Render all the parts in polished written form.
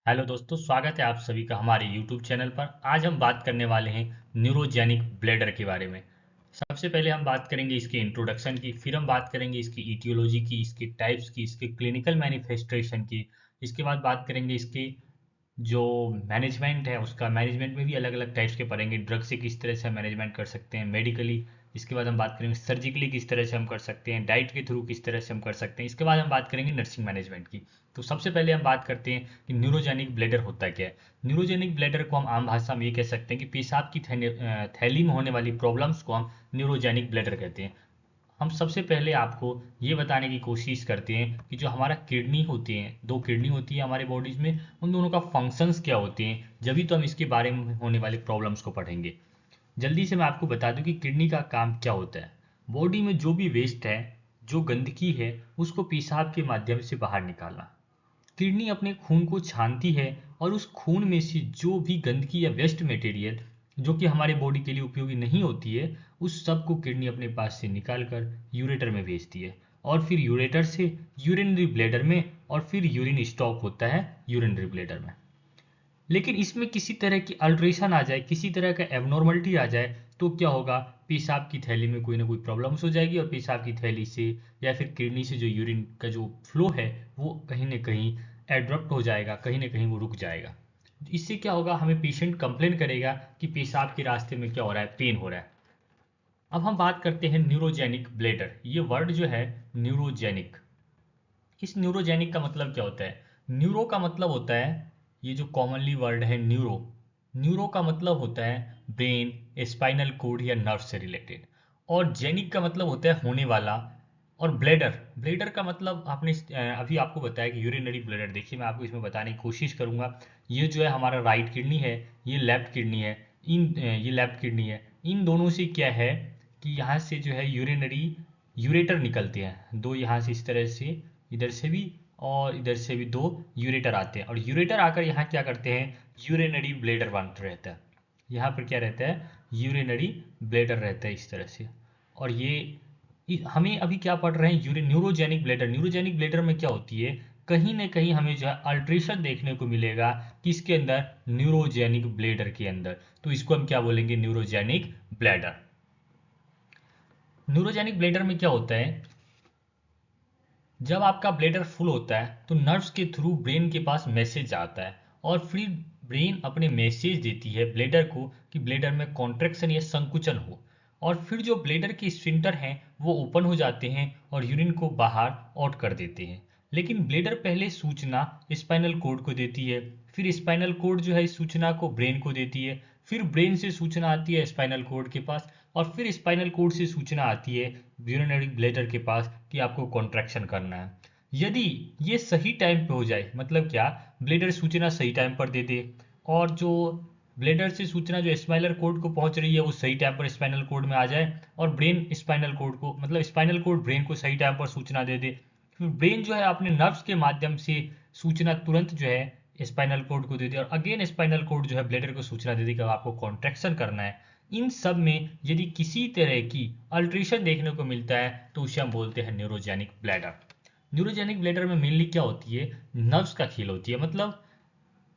Hello दोस्तों, स्वागत है आप सभी का हमारे यूट्यूब चैनल पर। आज हम बात करने वाले हैं न्यूरोजेनिक ब्लैडर के बारे में। सबसे पहले हम बात करेंगे इसके इंट्रोडक्शन की, फिर हम बात करेंगे इसकी ईटियोलॉजी की, इसके टाइप्स की, इसके क्लिनिकल मैनिफेस्टेशन की। इसके बाद बात करेंगे इसके जो मैनेजमेंट है उसका। मैनेजमेंट में भी अलग अलग टाइप्स के पढ़ेंगे, ड्रग से किस तरह से हम मैनेजमेंट कर सकते हैं मेडिकली। इसके बाद हम बात करेंगे सर्जिकली किस तरह से हम कर सकते हैं, डाइट के थ्रू किस तरह से हम कर सकते हैं। इसके बाद हम बात करेंगे नर्सिंग मैनेजमेंट की। तो सबसे पहले हम बात करते हैं कि न्यूरोजेनिक ब्लैडर होता क्या है। न्यूरोजेनिक ब्लैडर को हम आम भाषा में ये कह सकते हैं कि पेशाब की थैली में होने वाली प्रॉब्लम्स को हम न्यूरोजेनिक ब्लैडर कहते हैं। हम सबसे पहले आपको ये बताने की कोशिश करते हैं कि जो हमारा किडनी होती है, दो किडनी होती है हमारे बॉडीज में, उन दोनों का फंक्शंस क्या होते हैं। जब भी तो हम इसके बारे में होने वाले प्रॉब्लम्स को पढ़ेंगे। जल्दी से मैं आपको बता दूं कि किडनी का काम क्या होता है। बॉडी में जो भी वेस्ट है, जो गंदगी है, उसको पेशाब के माध्यम से बाहर निकालना। किडनी अपने खून को छानती है और उस खून में से जो भी गंदगी या वेस्ट मटेरियल जो कि हमारे बॉडी के लिए उपयोगी नहीं होती है, उस सब को किडनी अपने पास से निकाल कर यूरेटर में भेजती है। और फिर यूरेटर से यूरिनरी ब्लैडर में, और फिर यूरिन स्टॉप होता है यूरिनरी ब्लैडर में। लेकिन इसमें किसी तरह की अल्ट्रेशन आ जाए, किसी तरह का एबनॉर्मलिटी आ जाए, तो क्या होगा, पेशाब की थैली में कोई ना कोई प्रॉब्लम्स हो जाएगी और पेशाब की थैली से या फिर किडनी से जो यूरिन का जो फ्लो है वो कहीं ना कहीं एड्रप्ट हो जाएगा, कहीं ना कहीं वो रुक जाएगा। इससे क्या होगा, हमें पेशेंट कंप्लेन करेगा कि पेशाब के रास्ते में क्या हो रहा है, पेन हो रहा है। अब हम बात करते हैं न्यूरोजेनिक ब्लैडर। ये वर्ड जो है न्यूरोजेनिक, इस न्यूरोजेनिक का मतलब क्या होता है। न्यूरो का मतलब होता है, ये जो कॉमनली वर्ड है न्यूरो, न्यूरो का मतलब होता है ब्रेन, स्पाइनल कोड या नर्व से रिलेटेड। और जेनिक का मतलब होता है होने वाला। और ब्लेडर, ब्लेडर का मतलब आपने अभी आपको बताया कि यूरिनरी ब्लेडर। देखिए मैं आपको इसमें बताने की कोशिश करूंगा। ये जो है हमारा राइट किडनी है, ये लेफ्ट किडनी है। ये लेफ्ट किडनी है। इन दोनों से क्या है कि यहाँ से जो है यूरिनरी यूरेटर निकलते हैं दो, यहाँ से इस तरह से, इधर से भी और इधर से भी दो यूरेटर आते हैं। और यूरेटर आकर यहाँ क्या करते हैं, यूरिनरी ब्लेडर बन रहता है। यहाँ पर क्या रहता है, यूरिनरी ब्लेडर रहता है इस तरह से। और ये हमें अभी क्या पढ़ रहे हैं, urine neurogenic bladder. Neurogenic bladder में क्या होती है, कहीं ना कहीं हमें जो है अल्ट्रेशन देखने को मिलेगा किसके अंदर, न्यूरोजेनिक ब्लेडर के अंदर। तो इसको हम क्या बोलेंगे, न्यूरोजेनिक ब्लेडर। न्यूरोजेनिक ब्लेडर में क्या होता है, जब आपका ब्लेडर फुल होता है तो नर्व्स के थ्रू ब्रेन के पास मैसेज आता है। और फिर ब्रेन अपने मैसेज देती है ब्लेडर को कि ब्लेडर में कॉन्ट्रैक्शन या संकुचन हो। और फिर जो ब्लेडर के स्फिंक्टर हैं वो ओपन हो जाते हैं और यूरिन को बाहर आउट कर देते हैं। लेकिन ब्लेडर पहले सूचना स्पाइनल कोड को देती है, फिर स्पाइनल कोड जो है इस सूचना को ब्रेन को देती है, फिर ब्रेन से सूचना आती है स्पाइनल कोड के पास, और फिर स्पाइनल कोड से सूचना आती है यूरिनरी ब्लैडर के पास कि आपको कॉन्ट्रैक्शन करना है। यदि ये सही टाइम पे हो जाए, मतलब क्या, ब्लेडर सूचना सही टाइम पर दे दे, और जो ब्लेडर से सूचना जो स्पाइनल कोड को पहुंच रही है वो सही टाइम पर स्पाइनल कोड में आ जाए, और ब्रेन स्पाइनल कोड को, मतलब स्पाइनल कोड ब्रेन को सही टाइम पर सूचना दे दे, फिर ब्रेन जो है अपने नर्व्स के माध्यम से सूचना तुरंत जो है स्पाइनल कोड को दे दे, और अगेन स्पाइनल कोड जो है ब्लेडर को सूचना दे दे कि आपको कॉन्ट्रैक्शन करना है। इन सब में यदि किसी तरह की अल्ट्रेशन देखने को मिलता है तो उसे हम बोलते हैं न्यूरोजेनिक ब्लैडर। न्यूरोजेनिक ब्लैडर में मेनली क्या होती है, नर्व्स का खेल होती है। मतलब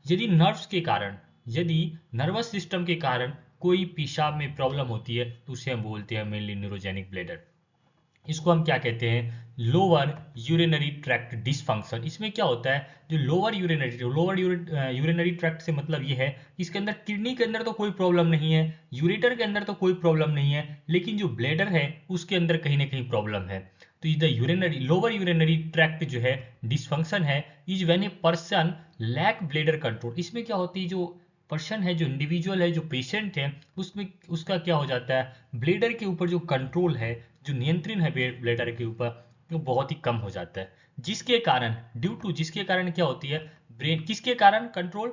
यदि नर्व्स के कारण, यदि नर्वस सिस्टम के कारण कोई पेशाब में प्रॉब्लम होती है तो उसे हम बोलते हैं मेनली न्यूरोजेनिक ब्लैडर। इसको हम क्या कहते हैं, लोअर यूरिनरी ट्रैक्ट डिसफंक्शन। इसमें क्या होता है, जो लोअर यूरिनरी ट्रैक्ट से मतलब ये है कि इसके अंदर किडनी के अंदर तो कोई प्रॉब्लम नहीं है, यूरेटर के अंदर तो कोई प्रॉब्लम नहीं है, लेकिन जो ब्लैडर है उसके अंदर कहीं ना कहीं प्रॉब्लम है। तो is the urinary lower urinary tract जो है डिसफंक्शन है, is when a person lack bladder control. इसमें क्या होती है, जो पर्सन है, जो इंडिविजुअल है, जो पेशेंट है, उसमें उसका क्या हो जाता है, ब्लेडर के ऊपर जो कंट्रोल है, जो नियंत्रण है ब्लेडर के ऊपर, वो बहुत ही कम हो जाता है। जिसके कारण, ड्यू टू जिसके कारण क्या होती है, ब्रेन किसके कारण कंट्रोल,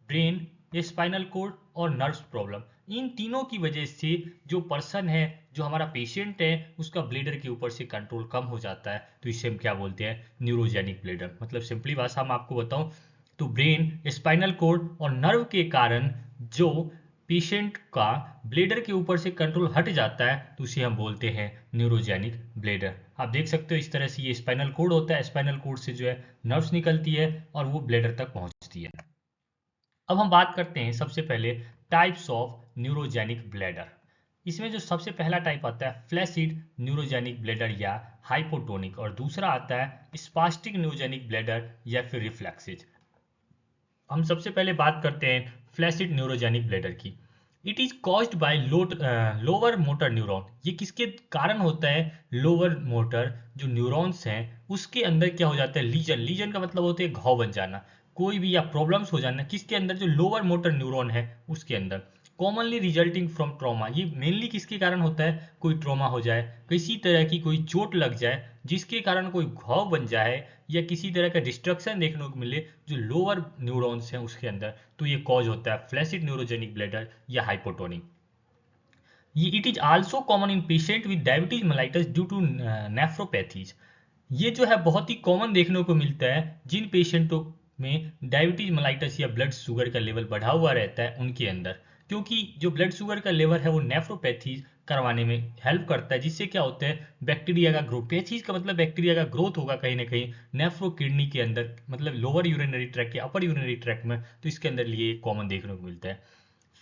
ब्रेन, स्पाइनल कोड और नर्व्स प्रॉब्लम, इन तीनों की वजह से जो पर्सन है, जो हमारा पेशेंट है, उसका ब्लेडर के ऊपर से कंट्रोल कम हो जाता है। तो इसे हम क्या बोलते हैं, न्यूरोजेनिक ब्लेडर। मतलब सिंपली भाषा में आपको बताऊं तो ब्रेन, स्पाइनल कोड और नर्व के कारण जो पेशेंट का ब्लेडर के ऊपर से कंट्रोल हट जाता है तो उसे हम बोलते हैं न्यूरोजेनिक ब्लेडर। आप देख सकते हो इस तरह से ये स्पाइनल कोड होता है, स्पाइनल कोड से जो है नर्व्स निकलती है और वो ब्लेडर तक पहुंचती है। अब हम बात करते हैं सबसे पहले टाइप्स ऑफ न्यूरोजेनिक ब्लैडर। इसमें जो सबसे पहला टाइप आता है फ्लैसिड न्यूरोजेनिक ब्लैडर या हाइपोटोनिक, और दूसरा आता है स्पास्टिक न्यूरोजेनिक ब्लैडर या फिर रिफ्लेक्सिज। हम सबसे पहले बात करते हैं फ्लैसिड न्यूरोजेनिक ब्लैडर की। It is caused by lower motor neuron. ये किसके कारण होता है? लोअर मोटर जो न्यूरॉन्स हैं उसके अंदर क्या हो जाता है? लीजन। लीजन का मतलब होता है घाव बन जाना, कोई भी या प्रॉब्लम्स हो जाना किसके अंदर? जो लोअर मोटर न्यूरॉन है उसके अंदर। Commonly resulting from trauma. ये मेनली किसके कारण होता है? कोई ट्रॉमा हो जाए, किसी तरह की कोई चोट लग जाए जिसके कारण कोई घाव बन जाए, या किसी तरह का डिस्ट्रक्शन देखने को मिले जो लोअर न्यूरॉन्स हैं उसके अंदर, तो ये कॉज होता है फ्लैसिड न्यूरोजेनिक ब्लैडर या हाइपोटोनिक। ये it is also common in patient with diabetes mellitus due to nephropathies. ये जो है बहुत ही कॉमन देखने को मिलता है जिन पेशेंटों में डायबिटीज मेलाइटस या ब्लड शुगर का लेवल बढ़ा हुआ रहता है उनके अंदर, क्योंकि जो ब्लड शुगर का लेवल है वो नेफ्रोपैथीज करवाने में हेल्प करता है, जिससे क्या होता है बैक्टीरिया का ग्रोथ। पैथीज का मतलब बैक्टीरिया का ग्रोथ होगा कहीं ना कहीं नेफ्रो किडनी के अंदर, मतलब लोअर यूरिनरी ट्रैक्ट या अपर यूरिनरी ट्रैक्ट में, तो इसके अंदर ये कॉमन देखने को मिलता है।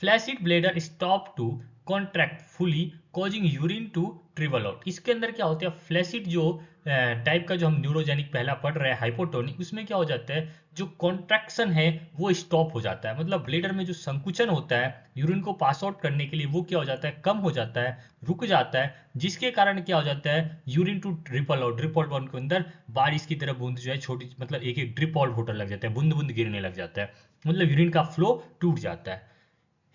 Flaccid bladder stop to contract fully causing urine to dribble out. इसके अंदर क्या होता है फ्लैसिड जो टाइप का जो हम न्यूरोजेनिक पहला पढ़ रहे हैं हाइपोटोनिक, उसमें क्या हो जाता है जो कॉन्ट्रैक्शन है वो स्टॉप हो जाता है। मतलब ब्लेडर में जो संकुचन होता है यूरिन को पास आउट करने के लिए वो क्या हो जाता है? कम हो जाता है, रुक जाता है, जिसके कारण क्या हो जाता है urine to dribble out. Drip out के अंदर बारिश की तरह बूंद जो है छोटी, मतलब एक एक ड्रिप आउट होने लग जाता है, बूंद बूंद गिरने लग जाता है, मतलब यूरिन का फ्लो टूट जाता है।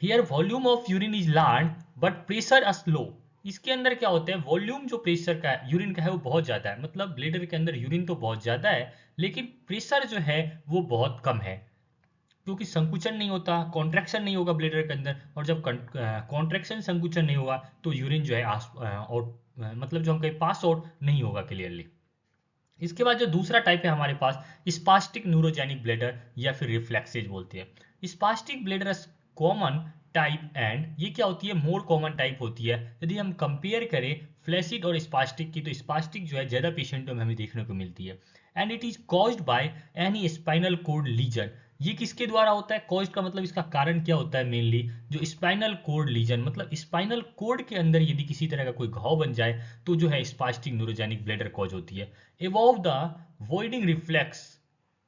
Here volume of urine is large but pressure slow. इसके अंदर क्या होता है वॉल्यूम जो प्रेशर का यूरिन का है वो बहुत ज्यादा है, मतलब ब्लेडर के अंदर यूरिन तो बहुत ज्यादा है लेकिन प्रेशर जो है वो बहुत कम है, क्योंकि संकुचन नहीं होता, कॉन्ट्रैक्शन नहीं होगा ब्लेडर के अंदर, और जब कॉन्ट्रैक्शन संकुचन नहीं होगा तो यूरिन जो है आउट, मतलब जो हम कहीं पास आउट नहीं होगा क्लियरली। इसके बाद जो दूसरा टाइप है हमारे पास स्पास्टिक न्यूरोजेनिक ब्लेडर या फिर रिफ्लेक्सेज बोलते हैं। Spastic bladder common type, and ये क्या होती है मोर कॉमन टाइप होती है। यदि हम कंपेयर करें फ्लैसिड और स्पास्टिक की, तो स्पास्टिक जो है ज्यादा पेशेंटों में हमें देखने को मिलती है। And it is caused by any spinal cord lesion. ये किसके द्वारा होता है? कॉज्ड का मतलब इसका कारण क्या होता है? मेनली जो स्पाइनल कोड लीजन, मतलब स्पाइनल कोड के अंदर यदि किसी तरह का कोई घाव बन जाए तो जो है स्पास्टिक न्यूरोजेनिक ब्लेडर कॉज होती है। Above the voiding reflex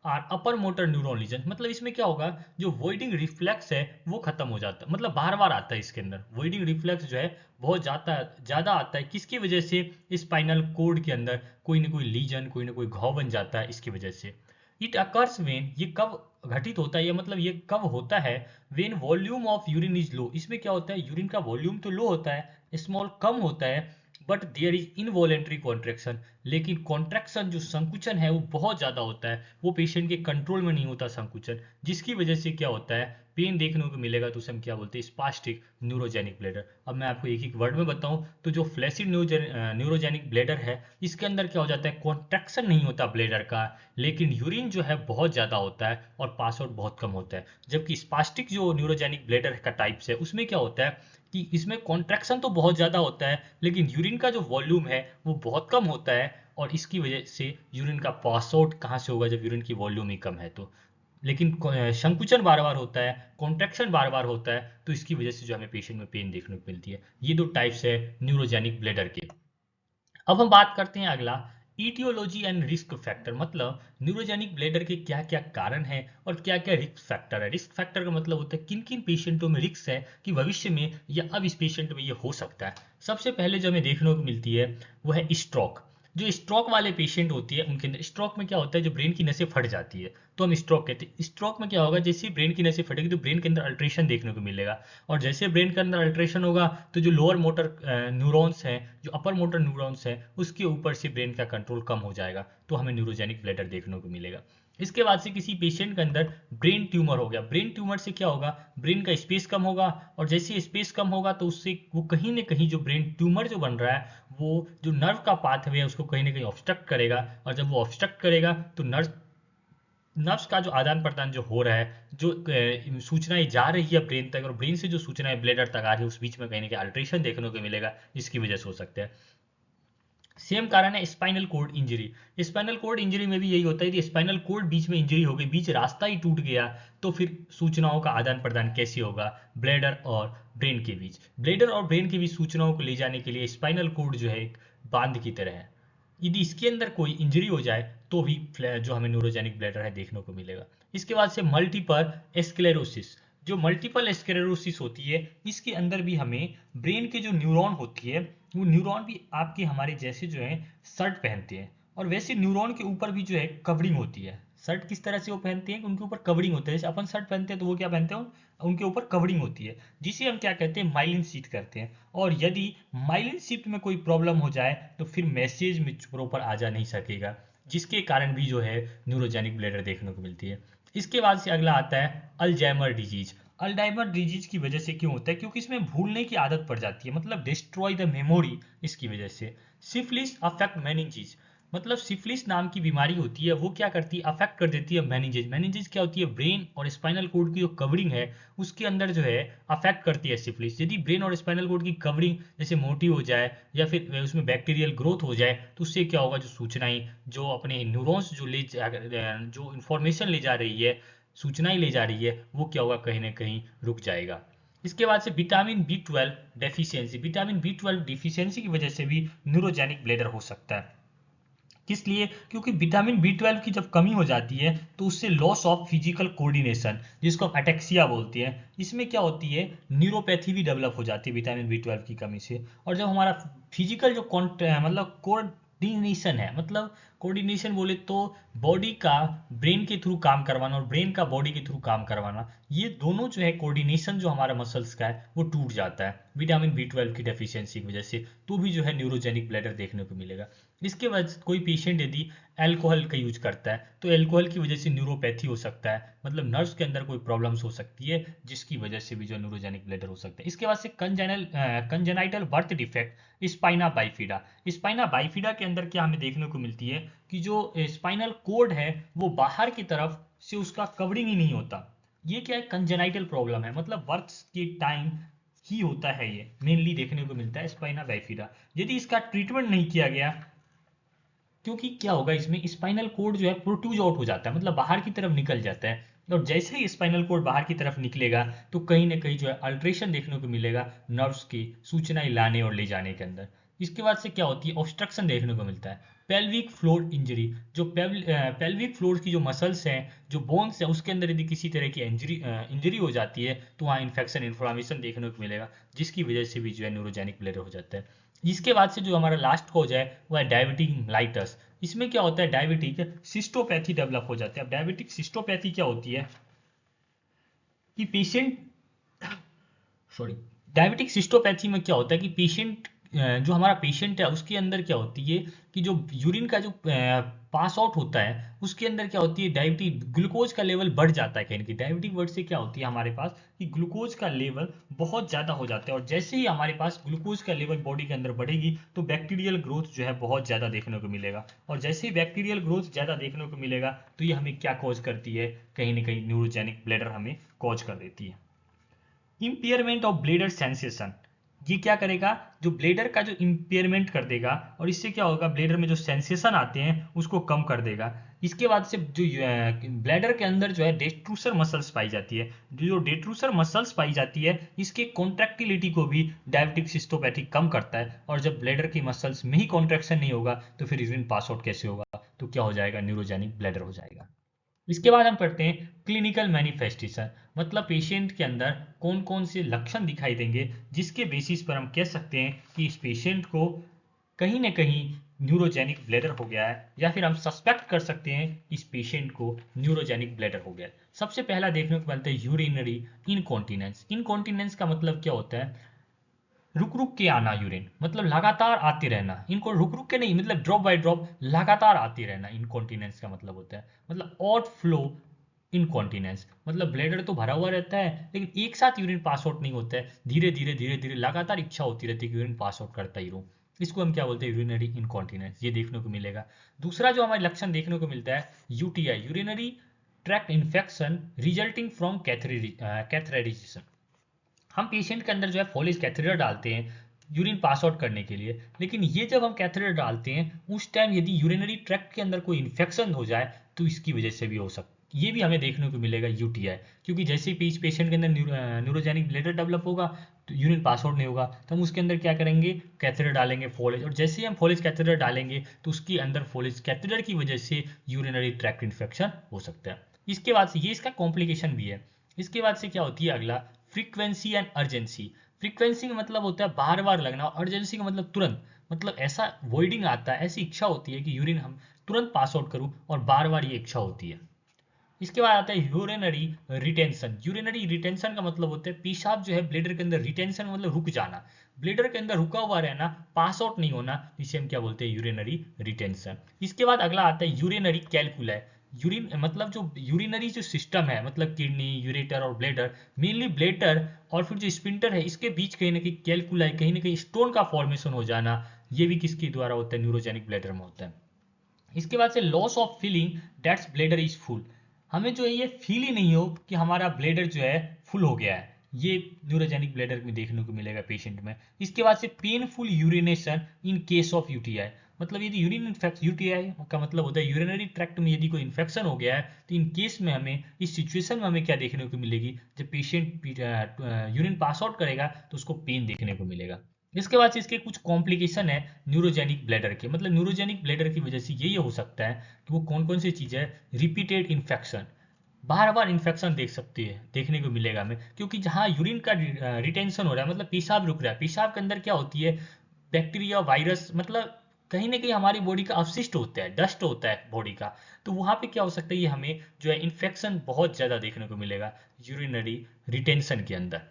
are upper motor neuron lesion. मतलब इसमें क्या होगा जो वॉइडिंग रिफ्लेक्स है वो खत्म हो जाता है, मतलब बार बार आता है इसके अंदर वॉइडिंग रिफ्लेक्स जो है बहुत ज्यादा आता है। किसकी वजह से? स्पाइनल कोड के अंदर कोई ना कोई लीजन, कोई ना कोई घाव बन जाता है इसकी वजह से। इट अकर्स वेन, ये कब घटित होता है, या मतलब ये कब होता है? When volume of urine is low. इसमें क्या होता है यूरिन का वॉल्यूम तो लो होता है, स्मॉल कम होता है, but there is involuntary contraction. लेकिन कॉन्ट्रेक्शन जो संकुचन है वो बहुत ज्यादा होता है, वो पेशेंट के कंट्रोल में नहीं होता संकुचन, जिसकी वजह से क्या होता है पेन देखने को मिलेगा, तो उसे हम क्या बोलते हैं स्पास्टिक न्यूरोजेनिक ब्लेडर। अब मैं आपको एक एक वर्ड में बताऊं तो जो फ्लैसिड न्यूरोजेनिक ब्लेडर है इसके अंदर क्या हो जाता है कॉन्ट्रेक्शन नहीं होता ब्लेडर का, लेकिन यूरिन जो है बहुत ज्यादा होता है और पास आउट बहुत कम होता है। जबकि स्पास्टिक जो न्यूरोजेनिक ब्लेडर का टाइप्स है उसमें क्या होता है कि इसमें कॉन्ट्रैक्शन तो बहुत ज़्यादा होता है लेकिन यूरिन का जो वॉल्यूम है वो बहुत कम होता है, और इसकी वजह से यूरिन का पास आउट कहाँ से होगा जब यूरिन की वॉल्यूम ही कम है तो। लेकिन संकुचन बार बार होता है, कॉन्ट्रैक्शन बार बार होता है, तो इसकी वजह से जो हमें पेशेंट में पेन देखने को मिलती है। ये दो टाइप्स है न्यूरोजेनिक ब्लेडर के। अब हम बात करते हैं अगला ईटियोलॉजी एंड रिस्क फैक्टर। मतलब न्यूरोजेनिक ब्लेडर के क्या क्या कारण हैं और क्या क्या रिस्क फैक्टर है। रिस्क फैक्टर का मतलब होता है किन किन पेशेंटों में रिस्क है कि भविष्य में या अब इस पेशेंट में ये हो सकता है। सबसे पहले जो हमें देखने को मिलती है वो है स्ट्रोक। जो स्ट्रोक वाले पेशेंट होती है उनके अंदर स्ट्रोक में क्या होता है जो ब्रेन की नसें फट जाती है तो हम स्ट्रोक कहते हैं। स्ट्रोक में क्या होगा जैसे ही ब्रेन की नसें फटेगी तो ब्रेन के अंदर अल्ट्रेशन देखने को मिलेगा, और जैसे ब्रेन के अंदर अल्ट्रेशन होगा तो जो लोअर मोटर न्यूरॉन्स हैं, जो अपर मोटर न्यूरॉन्स हैं, उसके ऊपर से ब्रेन का कंट्रोल कम हो जाएगा, तो हमें न्यूरोजेनिक ब्लैडर देखने को मिलेगा। इसके बाद से किसी पेशेंट के अंदर ब्रेन ट्यूमर हो गया। ब्रेन ट्यूमर से क्या होगा ब्रेन का स्पेस कम होगा, और जैसे स्पेस कम होगा तो उससे वो कहीं ना कहीं जो ब्रेन ट्यूमर जो बन रहा है वो जो नर्व का पाथवे है उसको कहीं ना कहीं ऑब्स्ट्रक्ट करेगा, और जब वो ऑब्स्ट्रक्ट करेगा तो नर्व नर्व्स का जो आदान प्रदान जो हो रहा है, जो सूचनाएं जा रही है ब्रेन तक और ब्रेन से जो सूचनाएं ब्लेडर तक आ रही है, उस बीच में कहीं ना कहीं अल्ट्रेशन देखने को मिलेगा, जिसकी वजह से हो सकता है। सेम कारण है spinal cord injury. Spinal cord injury में भी यही होता है कि स्पाइनल कोड बीच में इंजरी हो गई, बीच रास्ता ही टूट गया, तो फिर सूचनाओं का आदान प्रदान कैसे होगा ब्लेडर और ब्रेन के बीच। ब्लेडर और ब्रेन के बीच सूचनाओं को ले जाने के लिए स्पाइनल कोड जो है एक बांध की तरह है। यदि इसके अंदर कोई इंजरी हो जाए तो भी जो हमें न्यूरोजेनिक ब्लैडर है देखने को मिलेगा। इसके बाद से मल्टीपल स्क्लेरोसिस। जो मल्टीपल स्क्लेरोसिस होती है इसके अंदर भी हमें ब्रेन के जो न्यूरॉन होती है वो न्यूरॉन भी आपके हमारे जैसे जो है शर्ट पहनते हैं, और वैसे न्यूरॉन के ऊपर भी जो है कवरिंग होती है। शर्ट किस तरह से वो पहनते हैं कि उनके ऊपर कवरिंग होता है, जैसे अपन शर्ट पहनते हैं तो वो क्या पहनते हैं, उनके ऊपर कवरिंग होती है जिसे हम क्या कहते हैं, माइलिन शीट कहते हैं। और यदि माइलिन शीट में कोई प्रॉब्लम हो जाए तो फिर मैसेज में प्रॉपर आ जा नहीं सकेगा, जिसके कारण भी जो है न्यूरोजेनिक ब्लैडर देखने को मिलती है। इसके बाद से अगला आता है अल्जाइमर डिजीज। अल्जाइमर डिजीज की वजह से क्यों होता है, क्योंकि इसमें भूलने की आदत पड़ जाती है, मतलब डिस्ट्रॉय द मेमोरी इसकी वजह से। Syphilis affect meninges. मतलब सिफिलिस नाम की बीमारी होती है, वो क्या करती है, अफेक्ट कर देती है मेनिंजेस। मेनिंजेस क्या होती है, ब्रेन और स्पाइनल कोड की जो कवरिंग है उसके अंदर जो है अफेक्ट करती है सिफिलिस। यदि ब्रेन और स्पाइनल कोड की कवरिंग जैसे मोटी हो जाए या फिर उसमें बैक्टीरियल ग्रोथ हो जाए तो उससे क्या होगा, जो सूचनाएं, जो अपने न्यूरॉन्स जो जो इंफॉर्मेशन ले जा रही है, सूचनाएं ले जा रही है, वो क्या होगा, कहीं ना कहीं रुक जाएगा। इसके बाद से vitamin B12 deficiency. Vitamin B12 deficiency की वजह से भी न्यूरोजेनिक ब्लेडर हो सकता है। किस लिए, क्योंकि विटामिन B12 की जब कमी हो जाती है तो उससे लॉस ऑफ फिजिकल कोऑर्डिनेशन, जिसको हम अटेक्सिया बोलते हैं, इसमें क्या होती है, न्यूरोपैथी भी डेवलप हो जाती है विटामिन B12 की कमी से। और जब हमारा फिजिकल जो मतलब कोऑर्डिनेशन है, मतलब कोऑर्डिनेशन बोले तो बॉडी का ब्रेन के थ्रू काम करवाना और ब्रेन का बॉडी के थ्रू काम करवाना, ये दोनों जो है कोऑर्डिनेशन जो हमारा मसल्स का है वो टूट जाता है विटामिन B12 की डेफिशिएंसी की वजह से, तो भी जो है न्यूरोजेनिक ब्लैडर देखने को मिलेगा। इसके बाद कोई पेशेंट यदि अल्कोहल का यूज करता है तो अल्कोहल की वजह से न्यूरोपैथी हो सकता है, मतलब नर्व्स के अंदर कोई प्रॉब्लम्स हो सकती है जिसकी वजह से भी जो न्यूरोजेनिक ब्लैडर हो सकता है। इसके बाद से congenital birth defect spina bifida. Spina bifida के अंदर क्या हमें देखने को मिलती है कि जो स्पाइनल कोड है वो बाहर की तरफ से उसका कवरिंग ही नहीं होता। ये क्या है, कंजेनाइटल प्रॉब्लम है, मतलब बर्थ के टाइम ही होता है, ये मेनली देखने को मिलता है स्पाइना बाइफिडा। यदि इसका ट्रीटमेंट नहीं किया गया, क्योंकि क्या होगा, इसमें स्पाइनल कोड जो है प्रोट्यूज आउट हो जाता है, मतलब बाहर की तरफ निकल जाता है, और जैसे ही स्पाइनल कोड बाहर की तरफ निकलेगा तो कहीं ना कहीं जो है अल्ट्रेशन देखने को मिलेगा नर्व्स की सूचनाएं लाने और ले जाने के अंदर। इसके बाद से क्या होती है, ऑब्स्ट्रक्शन देखने को मिलता है। Pelvic floor injury. जो पेल्विक फ्लोर की जो मसल्स हैं, जो बोन्स हैं, उसके अंदर यदि किसी तरह की इंजरी हो जाती है तो वहाँ इन्फेक्शन इन्फ्लामेशन देखने को मिलेगा, जिसकी वजह से भी जो है न्यूरोजेनिक ब्लैडर हो जाता है। इसके बाद से जो हमारा लास्ट कॉज है वो है डायबिटिक मेलाइटस। इसमें क्या होता है, डायबिटिक सिस्टोपैथी डेवलप हो जाती है। अब डायबिटिक सिस्टोपैथी क्या होती है कि पेशेंट, सॉरी, डायबिटिक सिस्टोपैथी में क्या होता है कि पेशेंट, जो हमारा पेशेंट है उसके अंदर क्या होती है कि जो यूरिन का जो पास आउट होता है उसके अंदर क्या होती है, डायबिटिक ग्लूकोज का लेवल बढ़ जाता है। कहीं ना कहीं डायबिटिक वर्ड से क्या होती है हमारे पास कि ग्लूकोज का लेवल बहुत ज़्यादा हो जाता है, और जैसे ही हमारे पास ग्लूकोज का लेवल बॉडी के अंदर बढ़ेगी तो बैक्टीरियल ग्रोथ जो है बहुत ज़्यादा देखने को मिलेगा, और जैसे ही बैक्टीरियल ग्रोथ ज़्यादा देखने को मिलेगा तो ये हमें क्या कॉज करती है, कहीं ना कहीं न्यूरोजेनिक ब्लैडर हमें कॉज कर देती है। Impairment of bladder sensation. ये क्या करेगा, जो ब्लेडर का जो इम्पेयरमेंट कर देगा, और इससे क्या होगा, ब्लेडर में जो सेंसेशन आते हैं उसको कम कर देगा। इसके बाद से जो ब्लैडर के अंदर जो है डेट्रूसर मसल्स पाई जाती है, जो डेट्रूसर मसल्स पाई जाती है इसके कॉन्ट्रैक्टिलिटी को भी डायबिटिक सिस्टोपैथी कम करता है, और जब ब्लैडर की मसल्स में ही कॉन्ट्रैक्शन नहीं होगा तो फिर यूरिन पास आउट कैसे होगा, तो क्या हो जाएगा, न्यूरोजेनिक ब्लैडर हो जाएगा। इसके बाद हम पढ़ते हैं क्लिनिकल मैनिफेस्टेशन, मतलब पेशेंट के अंदर कौन कौन से लक्षण दिखाई देंगे जिसके बेसिस पर हम कह सकते हैं कि इस पेशेंट को कहीं ना कहीं न्यूरोजेनिक ब्लैडर हो गया है, या फिर हम सस्पेक्ट कर सकते हैं इस पेशेंट को न्यूरोजेनिक ब्लैडर हो गया है। सबसे पहला देखने को मिलता है यूरिनरी इनकॉन्टिनेंस। इनकॉन्टिनेंस का मतलब क्या होता है, रुक रुक के आना यूरिन, मतलब लगातार आते रहना। इनको रुक रुक के नहीं, मतलब ड्रॉप बाय ड्रॉप लगातार आते रहना इनकॉन्टिनेंस का मतलब होता है। मतलब ऑड फ्लो इनकॉन्टिनेंस, मतलब ब्लैडर तो भरा हुआ रहता है लेकिन एक साथ यूरिन पास आउट नहीं होता है, धीरे धीरे धीरे धीरे लगातार इच्छा होती रहती है कि यूरिन पास आउट करता ही रहूं। इसको हम क्या बोलते हैं, यूरिनरी इनकॉन्टिनेंस, ये देखने को मिलेगा। दूसरा जो हमारे लक्षण देखने को मिलता है UTI, urinary tract infection resulting from catheterization. हम पेशेंट के अंदर जो है फॉलिस कैथेटर डालते हैं यूरिन पास आउट करने के लिए। लेकिन ये जब हम कैथेटर डालते हैं उस टाइम यदि यूरिनरी ट्रैक्ट के अंदर कोई इन्फेक्शन हो जाए तो इसकी वजह से भी हो सकता है। ये भी हमें देखने को मिलेगा यूटीआई, क्योंकि जैसे ही पेशेंट के अंदर न्यूरोजेनिक ब्लैडर डेवलप होगा तो यूरिन पास आउट नहीं होगा, तो हम उसके अंदर क्या करेंगे, कैथेटर डालेंगे फोलेज, और जैसे ही हम फोलेज कैथेटर डालेंगे तो उसके अंदर फोलेज कैथेटर की वजह से यूरिनरी ट्रैक्ट इन्फेक्शन हो सकता है। इसके बाद से ये इसका कॉम्प्लिकेशन भी है। इसके बाद से क्या होती है अगला, फ्रीक्वेंसी एंड अर्जेंसी। फ्रीक्वेंसी का मतलब होता है बार बार लगना, और अर्जेंसी का मतलब तुरंत, मतलब ऐसा वॉइडिंग आता है, ऐसी इच्छा होती है कि यूरिन हम तुरंत पास आउट करूं, और बार बार ये इच्छा होती है। इसके बाद आता है यूरिनरी रिटेंशन। यूरिनरी रिटेंशन का मतलब होता है पेशाब जो है ब्लेडर के अंदर, रिटेंशन मतलब रुक जाना, ब्लेडर के अंदर रुका हुआ रहना, पास आउट नहीं होना, इसे हम क्या बोलते हैं, यूरिनरी रिटेंशन। इसके बाद अगला आता है यूरिनरी कैलकुलाई। यूरिन मतलब जो यूरिनरी जो सिस्टम है, मतलब किडनी, यूरेटर और ब्लेडर, मेनली ब्लेडर और फिर जो स्पिंटर है, इसके बीच कहीं ना कहीं कैलकुलाई, कहीं ना कहीं स्टोन का फॉर्मेशन हो जाना, ये भी किसके द्वारा होता है, न्यूरोजेनिक ब्लेडर में होता है। इसके बाद से loss of feeling that's bladder is full. हमें जो है ये फील ही नहीं हो कि हमारा ब्लेडर जो है फुल हो गया है, ये न्यूरोजेनिक ब्लेडर में देखने को मिलेगा पेशेंट में। इसके बाद से painful urination in case of UTI. मतलब यदि यूरिन इन्फेक्शन, यूटीआई का मतलब होता है यूरिनरी ट्रैक्ट में यदि कोई इन्फेक्शन हो गया है, तो इन केस में हमें, इस सिचुएशन में हमें क्या देखने को मिलेगी, जब पेशेंट यूरिन पास आउट करेगा तो उसको पेन देखने को मिलेगा। इसके बाद से इसके कुछ कॉम्प्लिकेशन है न्यूरोजेनिक ब्लैडर के, मतलब न्यूरोजेनिक ब्लैडर की वजह से ये हो सकता है कि वो कौन कौन सी चीज़ है, रिपीटेड इन्फेक्शन, बार बार इन्फेक्शन देख सकती है, देखने को मिलेगा हमें, क्योंकि जहाँ यूरिन का रिटेंशन हो रहा है, मतलब पेशाब रुक रहा है, पेशाब के अंदर क्या होती है, बैक्टीरिया, वायरस, मतलब कहीं ना कहीं हमारी बॉडी का अवशिष्ट होता है, डस्ट होता है बॉडी का, तो वहाँ पे क्या हो सकता है, ये हमें जो है इन्फेक्शन बहुत ज़्यादा देखने को मिलेगा यूरिनरी रिटेंशन के अंदर,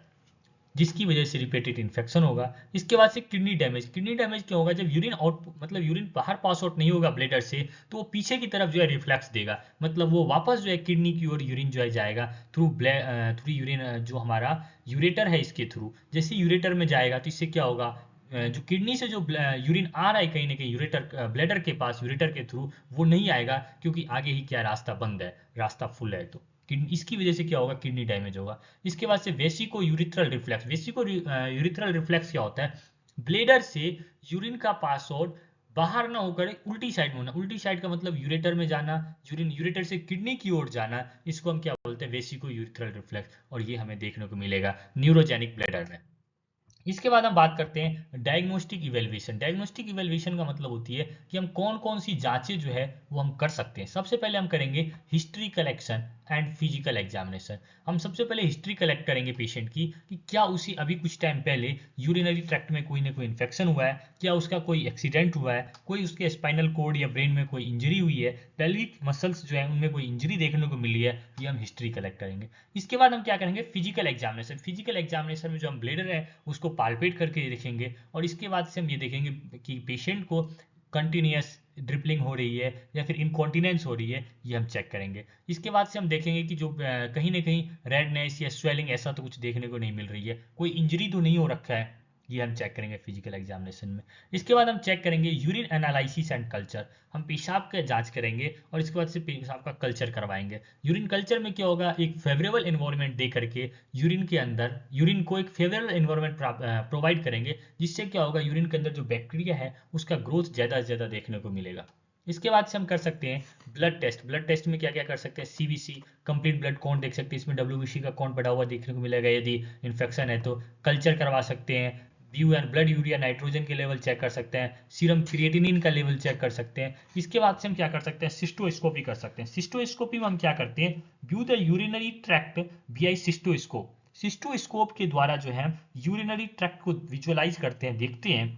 जिसकी वजह से रिपीटेड इन्फेक्शन होगा। इसके बाद से किडनी डैमेज। किडनी डैमेज क्या होगा, जब यूरिन आउट, मतलब यूरिन बाहर पास आउट नहीं होगा ब्लेडर से, तो वो पीछे की तरफ जो है रिफ्लेक्स देगा, मतलब वो वापस जो है किडनी की ओर यूरिन जो है जाएगा थ्रू थ्रू यूरिन, जो हमारा यूरेटर है इसके थ्रू, जैसे यूरेटर में जाएगा तो इससे क्या होगा, जो किडनी से जो यूरिन आ रहा है कहीं ना कहीं यूरेटर, ब्लेडर के पास यूरेटर के थ्रू, वो नहीं आएगा, क्योंकि आगे ही क्या रास्ता बंद है, रास्ता फुल है, तो किडनी, इसकी वजह से क्या होगा, किडनी डैमेज होगा। इसके बाद से vesico urethral reflex. Vesico urethral reflex क्या होता है, ब्लेडर से यूरिन का पास आउट बाहर ना होकर उल्टी साइड में होना, उल्टी साइड का मतलब यूरेटर में जाना, यूरिन यूरेटर से किडनी की ओर जाना, इसको हम क्या बोलते हैं, वेसिको यूरिथ्रल रिफ्लेक्स, और ये हमें देखने को मिलेगा न्यूरोजेनिक ब्लैडर में। इसके बाद हम बात करते हैं डायग्नोस्टिक इवेल्युएशन। डायग्नोस्टिक इवेल्युएशन का मतलब होती है कि हम कौन कौन सी जांचें जो है वो हम कर सकते हैं। सबसे पहले हम करेंगे history collection and physical examination. हम सबसे पहले हिस्ट्री कलेक्ट करेंगे पेशेंट की, कि क्या उसे अभी कुछ टाइम पहले यूरिनरी ट्रैक्ट में कोई ना कोई इन्फेक्शन हुआ है, क्या उसका कोई एक्सीडेंट हुआ है, कोई उसके स्पाइनल कोड या ब्रेन में कोई इंजरी हुई है, पेल्विक मसल्स जो है उनमें कोई इंजरी देखने को मिली है, ये हम हिस्ट्री कलेक्ट करेंगे। इसके बाद हम क्या करेंगे, फिजिकल एग्जामिनेशन। फिजिकल एग्जामिनेशन में जो हम ब्लेडर है उसको पाल्पेट करके देखेंगे, और इसके बाद से हम ये देखेंगे कि पेशेंट को कंटिन्यूस ड्रिपलिंग हो रही है या फिर इनकॉन्टिनेंस हो रही है, ये हम चेक करेंगे। इसके बाद से हम देखेंगे कि जो कहीं ना कहीं रेडनेस या स्वेलिंग ऐसा तो कुछ देखने को नहीं मिल रही है, कोई इंजरी तो नहीं हो रखा है, ये हम चेक करेंगे फिजिकल एग्जामिनेशन में। इसके बाद हम चेक करेंगे यूरिन एनालिसिस एंड कल्चर। हम पेशाब का जांच करेंगे और इसके बाद से पेशाब का कल्चर करवाएंगे। यूरिन कल्चर में क्या होगा, एक फेवरेबल एनवायरनमेंट दे करके यूरिन के अंदर, यूरिन को एक फेवरेबल एनवायरनमेंट प्रोवाइड करेंगे, जिससे क्या होगा, यूरिन के अंदर जो बैक्टीरिया है उसका ग्रोथ ज़्यादा से ज़्यादा देखने को मिलेगा। इसके बाद से हम कर सकते हैं ब्लड टेस्ट। ब्लड टेस्ट में क्या क्या कर सकते हैं, सीबीसी, कंप्लीट ब्लड काउंट देख सकते हैं, इसमें डब्ल्यूबीसी का काउंट बढ़ा हुआ देखने को मिलेगा, यदि इन्फेक्शन है तो कल्चर करवा सकते हैं, ब्यू एंड ब्लड यूरिया नाइट्रोजन के लेवल चेक कर सकते हैं, सीरम क्रिएटिनिन का लेवल चेक कर सकते हैं। इसके बाद से हम क्या कर सकते हैं, सिस्टोस्कोपी कर सकते हैं। सिस्टोस्कोपी में हम क्या करते हैं, view the urinary tract VI cystoscope. Cystoscope के द्वारा जो है यूरिनरी ट्रैक्ट को विजुअलाइज करते हैं, देखते हैं,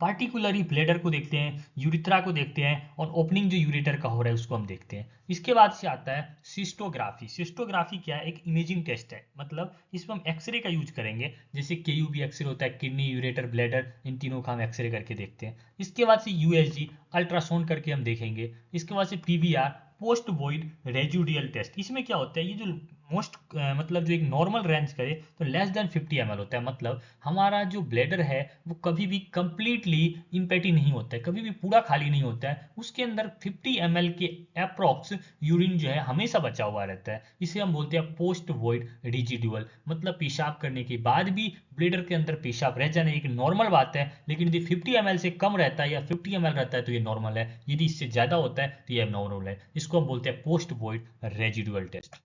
पार्टिकुलरली ब्लेडर को देखते हैं, यूरिथ्रा को देखते हैं, और ओपनिंग जो यूरेटर का हो रहा है उसको हम देखते हैं। इसके बाद से आता है सिस्टोग्राफी। सिस्टोग्राफी क्या है, एक इमेजिंग टेस्ट है, मतलब इसमें हम एक्सरे का यूज करेंगे, जैसे केयूबी एक्सरे होता है, किडनी, यूरेटर, ब्लेडर, इन तीनों का हम एक्सरे करके देखते हैं। इसके बाद से यूएसजी अल्ट्रासाउंड करके हम देखेंगे। इसके बाद से PVR, post void residual test. इसमें क्या होता है, ये जो मोस्ट मतलब जो एक नॉर्मल रेंज करे तो लेस देन 50 ml होता है। मतलब हमारा जो ब्लेडर है वो कभी भी कंप्लीटली इम्पेटी नहीं होता है, कभी भी पूरा खाली नहीं होता है, उसके अंदर 50 ml के अप्रॉक्स यूरिन जो है हमेशा बचा हुआ रहता है। इसे हम बोलते हैं पोस्ट वॉइड रिजिडुअल, मतलब पेशाब करने के बाद भी ब्लेडर के अंदर पेशाब रह जाना एक नॉर्मल बात है। लेकिन यदि 50 ml से कम रहता है या 50 ml रहता है तो ये नॉर्मल है, यदि इससे ज्यादा होता है तो ये एबनॉर्मल है। इसको हम बोलते हैं पोस्ट वॉइड रेजिडुअल टेस्ट।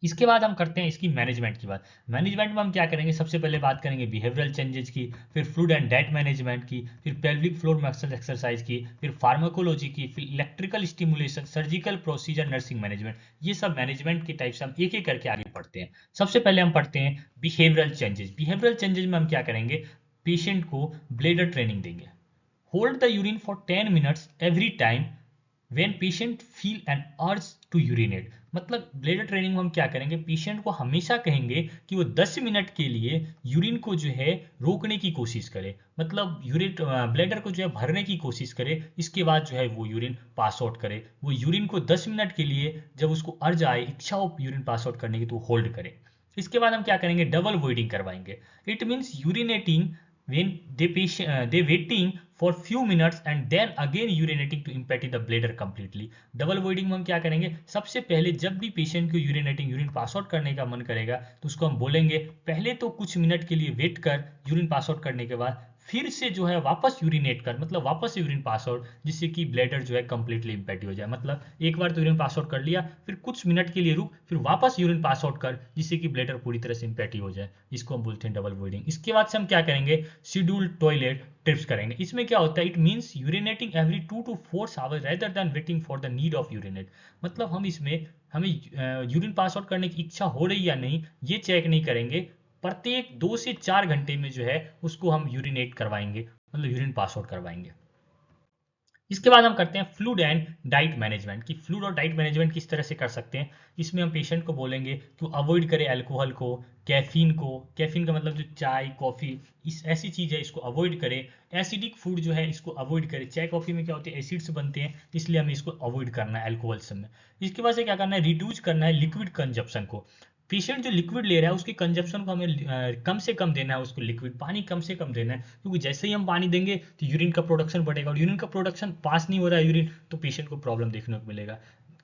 इसके बाद हम करते हैं इसकी मैनेजमेंट की बात। मैनेजमेंट में हम क्या करेंगे, सबसे पहले बात करेंगे बिहेवियरल चेंजेस की, फिर फूड एंड डाइट मैनेजमेंट की, फिर पेल्विक फ्लोर मसल एक्सरसाइज की, फिर फार्माकोलॉजी की, फिर electrical stimulation, surgical procedure, nursing management. ये सब मैनेजमेंट के टाइप से हम एक एक करके आगे पढ़ते हैं। सबसे पहले हम पढ़ते हैं बिहेवियरल चेंजेस। बिहेवियरल चेंजेस में हम क्या करेंगे, पेशेंट को ब्लेडर ट्रेनिंग देंगे। Hold the urine for 10 minutes every time when patient feel an urge to urinate. मतलब ब्लेडर ट्रेनिंग में हम क्या करेंगे, पेशेंट को हमेशा कहेंगे कि वो 10 मिनट के लिए यूरिन को जो है रोकने की कोशिश करे, मतलब यूरिन ब्लेडर को जो है भरने की कोशिश करे, इसके बाद जो है वो यूरिन पास आउट करे। वो यूरिन को 10 मिनट के लिए जब उसको अर्ज आए, इच्छा हो यूरिन पास आउट करने की, तो होल्ड करे। इसके बाद हम क्या करेंगे, डबल वॉइडिंग करवाएंगे। It means urinating when they waiting for few minutes and then again urinating to empty the bladder completely। Double voiding में हम क्या करेंगे, सबसे पहले जब भी पेशेंट को यूरिनेटिंग यूरिन पास आउट करने का मन करेगा तो उसको हम बोलेंगे पहले तो कुछ मिनट के लिए वेट कर, यूरिन पास आउट करने के बाद फिर से जो है वापस यूरिनेट कर, मतलब वापस से यूरिन पास आउट, जिससे कि ब्लैडर जो है कंप्लीटली इम्पैटी हो जाए। मतलब एक बार तो यूरिन पास आउट कर लिया, फिर कुछ मिनट के लिए रुक, फिर वापस यूरिन पास आउट कर, जिससे कि ब्लैडर पूरी तरह से इम्पैटी हो जाए। इसको हम बोलते हैं डबल वॉइडिंग। इसके बाद से हम क्या करेंगे, शेड्यूल टॉयलेट ट्रिप्स करेंगे। इसमें क्या होता है, it means urinating every 2 to 4 hours rather than waiting for the need of urinate. मतलब हम इसमें हमें यूरिन पास आउट करने की इच्छा हो रही या नहीं ये चेक नहीं करेंगे, प्रत्येक 2 से 4 घंटे में जो है उसको हम यूरिनेट करवाएंगे, मतलब यूरिन पास आउट करवाएंगे। इसके बाद हम करते हैं फ्लूड एंड डाइट मैनेजमेंट की। फ्लूड और डाइट मैनेजमेंट किस तरह से कर सकते हैं, इसमें हम पेशेंट को बोलेंगे कि अवॉइड करे अल्कोहल को, कैफीन को, कैफीन का मतलब जो चाय कॉफी इस ऐसी चीज है इसको अवॉइड करे। एसिडिक फूड जो है इसको अवॉइड करे, चाय कॉफी में क्या होते हैं एसिड्स बनते हैं, इसलिए हमें इसको अवॉइड करना है अल्कोहल में। इसके बाद से क्या करना है, रिड्यूस करना है लिक्विड कंजप्शन को। पेशेंट जो लिक्विड ले रहा है उसके कंजप्शन को हमें कम से कम देना है, उसको लिक्विड पानी कम से कम देना है, क्योंकि जैसे ही हम पानी देंगे तो यूरिन का प्रोडक्शन बढ़ेगा, और यूरिन का प्रोडक्शन पास नहीं हो रहा है यूरिन, तो पेशेंट को प्रॉब्लम देखने को मिलेगा।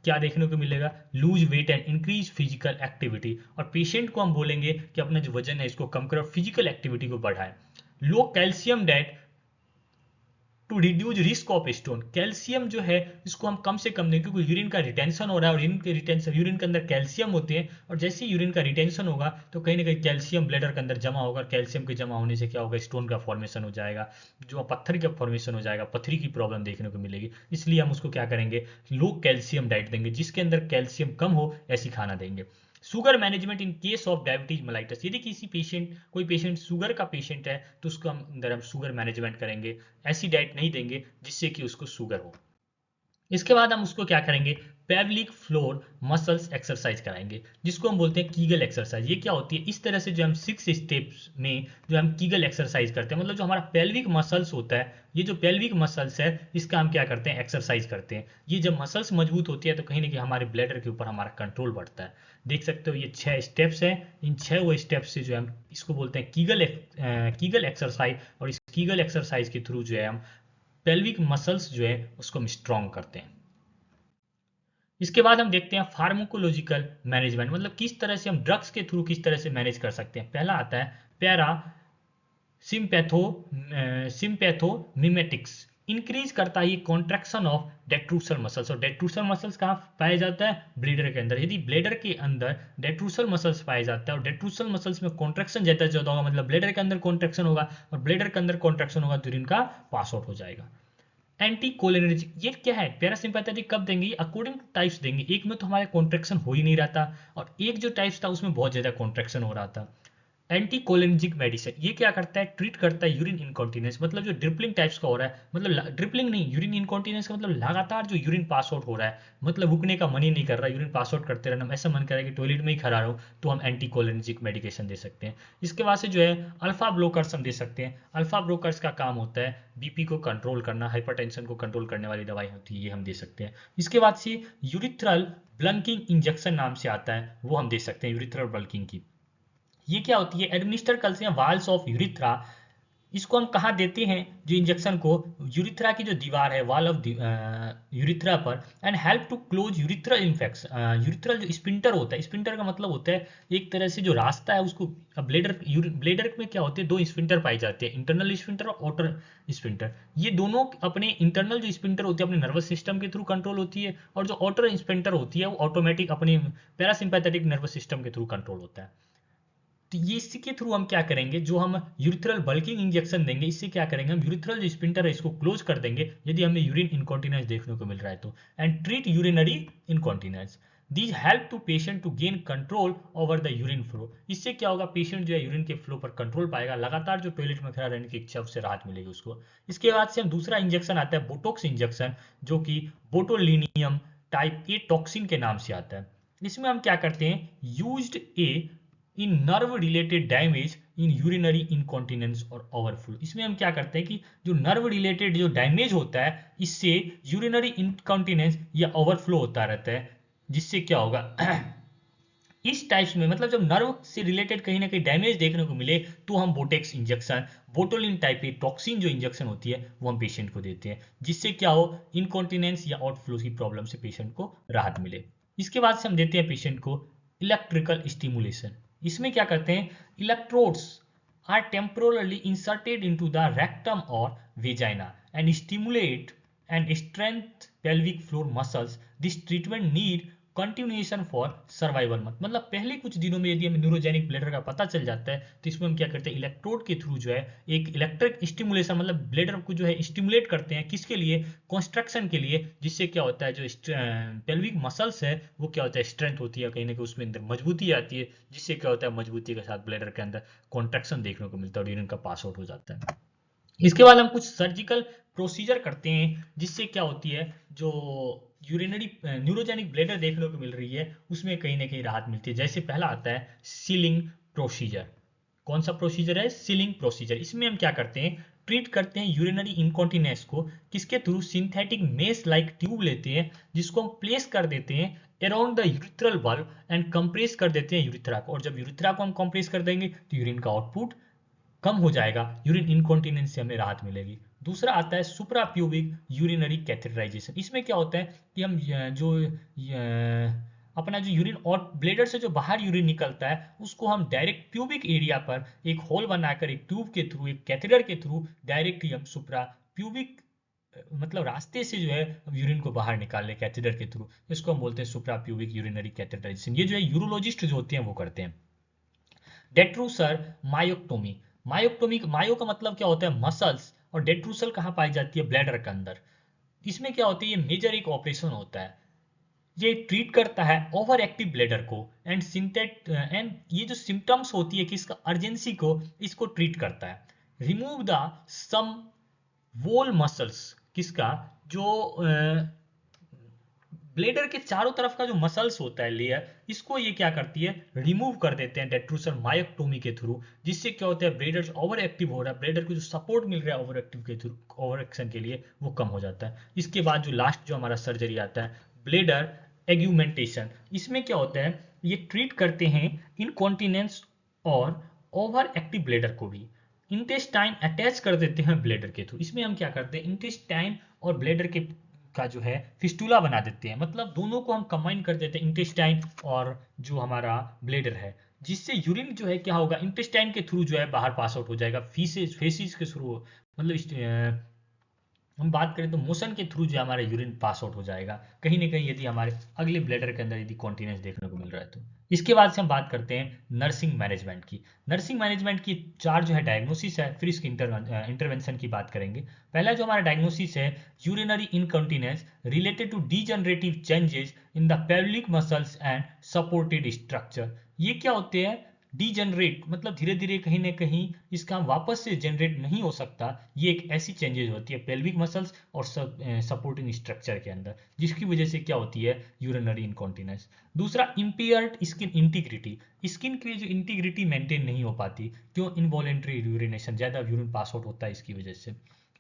क्या देखने को मिलेगा, lose weight and increase physical activity. और पेशेंट को हम बोलेंगे कि अपना जो वजन है इसको कम करो, फिजिकल एक्टिविटी को बढ़ाए। Low calcium diet to reduce risk of stone. Calcium जो है इसको हम कम से कम दें, क्योंकि यूरिन का रिटेंशन हो रहा है, और यूरिन के अंदर कैल्शियम होते हैं, और जैसे ही यूरिन का रिटेंशन होगा तो कहीं ना कहीं कैल्शियम ब्लैडर के अंदर जमा होगा। कैल्शियम के जमा होने से क्या होगा, स्टोन का फॉर्मेशन हो जाएगा, जो पत्थर का फॉर्मेशन हो जाएगा, पथरी की प्रॉब्लम देखने को मिलेगी। इसलिए हम उसको क्या करेंगे, लो कैल्शियम डाइट देंगे, जिसके अंदर कैल्शियम कम हो ऐसी खाना देंगे। Sugar management in case of diabetes mellitus. यदि किसी पेशेंट कोई पेशेंट शुगर का पेशेंट है तो उसको हम अंदर हम शुगर मैनेजमेंट करेंगे, ऐसी डाइट नहीं देंगे जिससे कि उसको शुगर हो। इसके बाद हम उसको क्या करेंगे, पेल्विक फ्लोर मसल्स एक्सरसाइज कराएंगे, जिसको हम बोलते हैं कीगल एक्सरसाइज। ये क्या होती है, इस तरह से जो हम 6 स्टेप्स में जो हम कीगल एक्सरसाइज करते हैं, मतलब जो हमारा पेल्विक मसल्स होता है, ये जो पेल्विक मसल्स है इसका हम क्या करते हैं, एक्सरसाइज करते हैं। ये जब मसल्स मजबूत होती है तो कहीं ना कहीं हमारे ब्लैडर के ऊपर हमारा कंट्रोल बढ़ता है। देख सकते हो ये 6 स्टेप्स हैं, इन 6 वो स्टेप्स से जो हम इसको बोलते हैं कीगल एक्सरसाइज, और इस कीगल एक्सरसाइज के थ्रू जो है हम पेल्विक मसल्स जो है उसको हम स्ट्रॉन्ग करते हैं। इसके बाद हम देखते हैं फार्माकोलॉजिकल मैनेजमेंट, मतलब किस तरह से हम ड्रग्स के थ्रू किस तरह से मैनेज कर सकते हैं। पहला आता है पैरा सिम्पैथोमिमेटिक्स, इंक्रीज करता है ये कॉन्ट्रैक्शन ऑफ डेट्रूसल मसल्स। और डेट्रूसल मसल्स कहाँ पाया जाता है, ब्लेडर के अंदर। यदि ब्लेडर के अंदर डेट्रूसल मसल्स पाया जाता है और डेट्रूसल मसल्स में कॉन्ट्रैक्शन ज्यादा ज्यादा होगा, मतलब ब्लेडर के अंदर कॉन्ट्रैक्शन होगा, और ब्लेडर के अंदर कॉन्ट्रैक्शन होगा तो यूरिन का पास आउट हो जाएगा। एंटी कोलिनर्जिक ये क्या है, पैरासिम्पैथेटिक कब देंगे, अकॉर्डिंग टू टाइप्स देंगे। एक में तो हमारे कॉन्ट्रैक्शन हो ही नहीं रहा था, और एक जो टाइप्स था उसमें बहुत ज्यादा कॉन्ट्रैक्शन हो रहा था। एंटीकोलिनर्जिक मेडिसिन ये क्या करता है, ट्रीट करता है यूरिन इनकॉन्टिनेंस, मतलब जो ड्रिपलिंग टाइप्स का हो रहा है, मतलब ड्रिपलिंग नहीं, यूरिन इनकॉन्टिनेंस का मतलब लगातार जो यूरिन पास आउट हो रहा है, मतलब रुकने का मन ही नहीं कर रहा, यूरिन पास आउट करते रहना, ऐसा मन कर रहा है कि टॉयलेट में ही खड़ा रहो, तो हम एंटीकोलिनर्जिक मेडिकेशन दे सकते हैं। इसके बाद से जो है अल्फा ब्लोकर्स हम दे सकते हैं। अल्फा ब्लोकर्स का काम होता है बीपी को कंट्रोल करना, हाइपरटेंशन को कंट्रोल करने वाली दवाई होती है, ये हम दे सकते हैं। इसके बाद से यूरिथ्रल ब्लंकिंग इंजेक्शन नाम से आता है, वो हम दे सकते हैं यूरिथ्रल ब्लंकिंग की। ये क्या होती है, एडमिनिस्टर करते हैं वाल्स ऑफ यूरिथ्रा। इसको हम कहाँ देते हैं, जो इंजेक्शन को यूरिथ्रा की जो दीवार है, वाल ऑफ यूरिथ्रा पर, and help to close urethral infection. Urethral जो स्पिंटर होता है, स्पिंटर का मतलब होता है एक तरह से जो रास्ता है उसको, ब्लेडर ब्लेडर में क्या होते हैं, दो स्पिंटर पाए जाते हैं, इंटरनल स्पिंटर और आउटर स्पिंटर। ये दोनों अपने इंटरनल जो स्पिंटर होती है अपने नर्वस सिस्टम के थ्रू कंट्रोल होती है, और जो आउटर स्पिंटर होती है वो ऑटोमेटिक अपने पैरासिम्पैथेटिक नर्वस सिस्टम के थ्रू कंट्रोल होता है। तो ये इसी के थ्रू हम क्या करेंगे, जो हम यूरिथ्रल बल्किंग इंजेक्शन देंगे, इससे क्या करेंगे, हम यूरिथ्रल जो स्पिंटर है इसको क्लोज कर देंगे यदि हमें यूरिन इनकॉन्टिनेंस देखने को मिल रहा है तो, and treat urinary incontinence. These help to patient to gain control over the urine flow. इससे क्या होगा, पेशेंट जो है यूरिन के फ्लो पर कंट्रोल पाएगा, लगातार जो टॉयलेट में खड़ा रहने की इच्छा उससे राहत मिलेगी उसको। इसके बाद से हम दूसरा इंजेक्शन आता है बोटॉक्स इंजेक्शन, जो कि बोटोलिनियम टाइप ए टॉक्सिन के नाम से आता है। इसमें हम क्या करते हैं, used A in nerve related damage in urinary incontinence और ओवरफ्लो। इसमें हम क्या करते हैं कि जो नर्व रिलेटेड जो डैमेज होता है, इससे यूरिनरी इनकॉन्टिनेंस या ओवरफ्लो होता रहता है, जिससे क्या होगा इस टाइप्स में, मतलब जब नर्व से रिलेटेड कहीं ना कहीं डैमेज देखने को मिले तो हम बोटेक्स इंजेक्शन, बोटोलिन टाइप की टॉक्सिन जो इंजेक्शन होती है वो हम पेशेंट को देते हैं, जिससे क्या हो, इनकॉन्टिनेंस या आउटफ्लो की प्रॉब्लम से पेशेंट को राहत मिले। इसके बाद से हम देते हैं पेशेंट को इलेक्ट्रिकल स्टिमुलेशन। इसमें क्या करते हैं, electrodes are temporarily inserted into the rectum और vagina and stimulate and strength pelvic floor muscles. This treatment need continuation for survival month. मतलब पहले कुछ दिनों में यदि हमें न्यूरोजेनिक ब्लेडर का पता चल जाता है तो इसमें हम क्या करते हैं, इलेक्ट्रोड के थ्रू जो है एक इलेक्ट्रिक स्टिमुलेशन, मतलब ब्लेडर को जो है स्टिमुलेट करते हैं, किसके लिए, कंस्ट्रक्शन के लिए, जिससे क्या होता है जो पेल्विक मसल्स है वो क्या होता है, स्ट्रेंथ होती है, कहीं ना कहीं उसमें अंदर मजबूती आती है, जिससे क्या होता है मजबूती के साथ ब्लेडर के अंदर कॉन्ट्रैक्शन देखने को मिलता है और यूरिन का पास आउट हो जाता है। इसके बाद हम कुछ सर्जिकल प्रोसीजर करते हैं, जिससे क्या होती है, जो यूरिनरी न्यूरोजेनिक ब्लेडर देखने को मिल रही है उसमें कहीं ना कहीं राहत मिलती है। जैसे पहला आता है सीलिंग प्रोसीजर। कौन सा प्रोसीजर है, सीलिंग प्रोसीजर। इसमें हम क्या करते हैं, ट्रीट करते हैं यूरिनरी इनकॉन्टिनेंस को, किसके through, synthetic mess like tube लेते हैं, जिसको हम प्लेस कर देते हैं around the urethral valve and compress कर देते हैं यूरिथ्रा को, और जब यूरिथ्रा को हम कंप्रेस कर देंगे तो यूरिन का आउटपुट कम हो जाएगा, यूरिन इनकॉन्टिनेंस से हमें राहत मिलेगी। दूसरा आता है सुप्रा प्यूबिक यूरिनरी कैथेटराइजेशन। इसमें क्या होता है कि हम जो अपना जो यूरिन और ब्लेडर से जो बाहर यूरिन निकलता है उसको हम डायरेक्ट प्यूबिक एरिया पर एक होल बनाकर एक ट्यूब के थ्रू, एक कैथेटर के थ्रू डायरेक्टली हम सुप्रा प्यूबिक मतलब रास्ते से जो है यूरिन को बाहर निकाल ले कैथेटर के थ्रू, इसको हम बोलते हैं सुप्रा प्यूबिक यूरिनरी कैथेटराइजेशन। ये जो है यूरोलॉजिस्ट जो होते हैं वो करते हैं। डेट्रूसर मायोक्टोमी। मायोक्टोमी, मायो का मतलब क्या होता है, मसल्स, और डेट्रूसल कहाँ पाई जाती है, ब्लैडर के अंदर। इसमें क्या होती है, ये मेजर एक ऑपरेशन होता है, ये ट्रीट करता है ओवर एक्टिव ब्लैडर को एंड एंड ये जो सिम्टम्स होती है कि इसका अर्जेंसी को, इसको ट्रीट करता है। Remove the some whole muscles, किसका, जो ब्लेडर के चारों तरफ का जो मसल्स होता है लेयर, इसको ये क्या करती है, रिमूव कर देते हैं डेट्रूसर मायोक्टोमी के थ्रू, जिससे क्या होता है ब्लेडर ओवर एक्टिव हो रहा है, ब्लेडर को जो सपोर्ट मिल रहा है ओवर एक्टिव के थ्रू, ओवर एक्शन के लिए, वो कम हो जाता है। इसके बाद जो लास्ट जो हमारा सर्जरी आता है, ब्लेडर एग्यूमेंटेशन। इसमें क्या होता है, ये ट्रीट करते हैं इनकॉन्टिनेंस और ओवर एक्टिव ब्लेडर को भी। इंटेस्टाइन अटैच कर देते हैं ब्लेडर के थ्रू। इसमें हम क्या करते हैं, इंटेस्टाइन और ब्लेडर के का जो है फिस्टुला बना देते हैं, मतलब दोनों को हम कंबाइन कर देते हैं, इंटेस्टाइन और जो हमारा ब्लेडर है, जिससे यूरिन जो है क्या होगा, इंटेस्टाइन के थ्रू जो है बाहर पास आउट हो जाएगा, फीसेस फेसिस के थ्रू, मतलब हम बात करें तो मोशन के थ्रू जो हमारा यूरिन पास आउट हो जाएगा कहीं ना कहीं, यदि हमारे अगले ब्लैडर के अंदर यदि कॉन्टिनेंस देखने को मिल रहा है तो। इसके बाद से हम बात करते हैं नर्सिंग मैनेजमेंट की। नर्सिंग मैनेजमेंट की चार जो है डायग्नोसिस है, फिर इसकी इंटरवेंशन की बात करेंगे। पहला जो हमारा डायग्नोसिस है, urinary incontinence related to degenerative changes in the pelvic muscles and supported structure. ये क्या होते हैं, डीजनरेट मतलब धीरे धीरे कहीं ना कहीं इसका वापस से जनरेट नहीं हो सकता। ये एक ऐसी चेंजेस होती है पेल्विक मसल्स और सपोर्टिंग स्ट्रक्चर के अंदर, जिसकी वजह से क्या होती है यूरिनरी इनकॉन्टिनेंस। दूसरा इम्पेयर्ड स्किन इंटीग्रिटी, स्किन की जो इंटीग्रिटी मेंटेन नहीं हो पाती, क्यों? इनवॉलेंट्री यूरिनेशन, ज़्यादा यूरिन पास आउट होता है इसकी वजह से।